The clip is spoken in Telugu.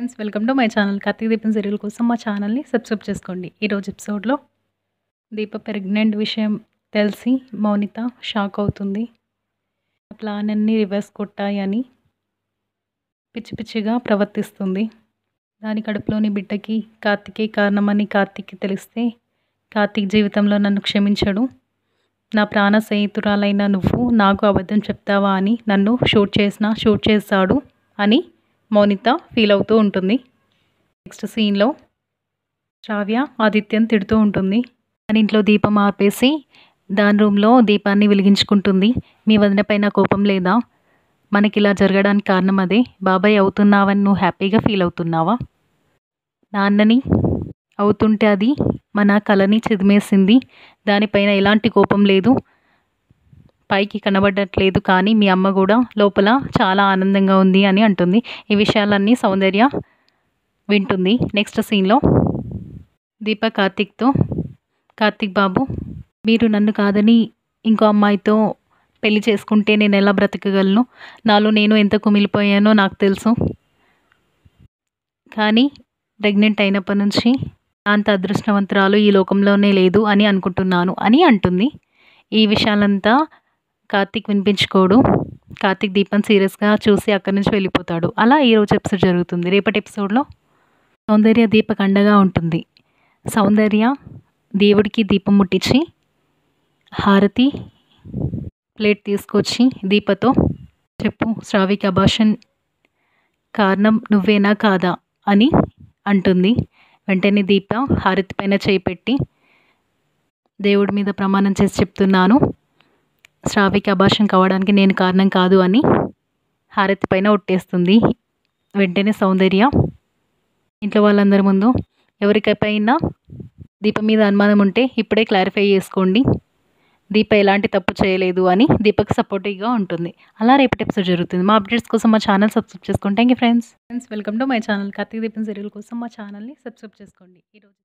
Friends, welcome to my channel. Karthika Deepam serial కోసం మా ఛానల్ని సబ్స్క్రైబ్ చేసుకోండి. ఈరోజు ఎపిసోడ్లో దీప ప్రెగ్నెంట్ విషయం తెలిసి మౌనిత షాక్ అవుతుంది. ప్లాన్ అన్నీ రివర్స్ కొట్టాయని పిచ్చి పిచ్చిగా ప్రవర్తిస్తుంది. దాని కడుపులోని బిడ్డకి కార్తీకే కారణమని కార్తీక్కి తెలిస్తే కార్తీక్ జీవితంలో నన్ను క్షమించడు. నా ప్రాణ స్నేహితురాలైన నువ్వు నాకు అబద్ధం చెప్తావా అని నన్ను షూట్ చేస్తాడు అని మౌనిత ఫీల్ అవుతూ ఉంటుంది. నెక్స్ట్ సీన్లో శ్రావ్య ఆదిత్యని తిడుతూ ఉంటుంది. మన ఇంట్లో దీపం ఆపేసి దాని రూమ్లో దీపాన్ని వెలిగించుకుంటుంది. మీ వదిన పైన కోపం లేదా? మనకి ఇలా జరగడానికి కారణం అదే. బాబాయ్ అవుతున్నావని నువ్వు హ్యాపీగా ఫీల్ అవుతున్నావా? నాన్నని అవుతుంటే అది మన కళని చిదిమేసింది. దానిపైన ఎలాంటి కోపం లేదు, పైకి కనబడట్లేదు, కానీ మీ అమ్మ కూడా లోపల చాలా ఆనందంగా ఉంది అని అంటుంది. ఈ విషయాలన్నీ సౌందర్య వింటుంది. నెక్స్ట్ సీన్లో దీప కార్తీక్ బాబు, మీరు నన్ను కాదని ఇంకో అమ్మాయితో పెళ్లి చేసుకుంటే నేను ఎలా బ్రతకగలను? నాలో నేను ఎంత కుమిలిపోయానో నాకు తెలుసు, కానీ ప్రెగ్నెంట్ అయినప్పటి నుంచి అంత అదృష్టవంతురాలు ఈ లోకంలోనే లేదు అని అనుకుంటున్నాను అని అంటుంది. ఈ విషయాలంతా కార్తీక్ వినిపించుకోడు. కార్తీక్ దీపం సీరియస్గా చూసి అక్కడి నుంచి వెళ్ళిపోతాడు. అలా ఈరోజు ఎపిసోడ్ జరుగుతుంది. రేపటి ఎపిసోడ్లో సౌందర్య దీపకు అండగా ఉంటుంది. సౌందర్య దేవుడికి దీపం ముట్టించి హారతి ప్లేట్ తీసుకొచ్చి దీపతో, చెప్పు శ్రావ్యకి అబార్షన్ కారణం నువ్వేనా కాదా అని అంటుంది. వెంటనే దీప హారతి పైన చేయి పెట్టి, దేవుడి మీద ప్రమాణం చేసి చెప్తున్నాను, శ్రావ్యకి అబార్షన్ కావడానికి నేను కారణం కాదు అని హారతి పైన ఒట్టేస్తుంది. వెంటనే సౌందర్య ఇంట్లో వాళ్ళందరి ముందు, ఎవరికైనా దీప మీద అనుమానం ఉంటే ఇప్పుడే క్లారిఫై చేసుకోండి, దీప ఎలాంటి తప్పు చేయలేదు అని దీపకు సపోర్టివ్గా ఉంటుంది. అలా రేపటి ఎపిసోడ్ జరుగుతుంది. మా అప్డేట్స్ కోసం మా ఛానల్ సబ్స్క్రైబ్ చేసుకోండి. Thank you friends. Welcome to my channel. Karthika Deepam serial కోసం మా ఛానల్ని సబ్స్క్రైబ్ చేసుకోండి. ఈరోజు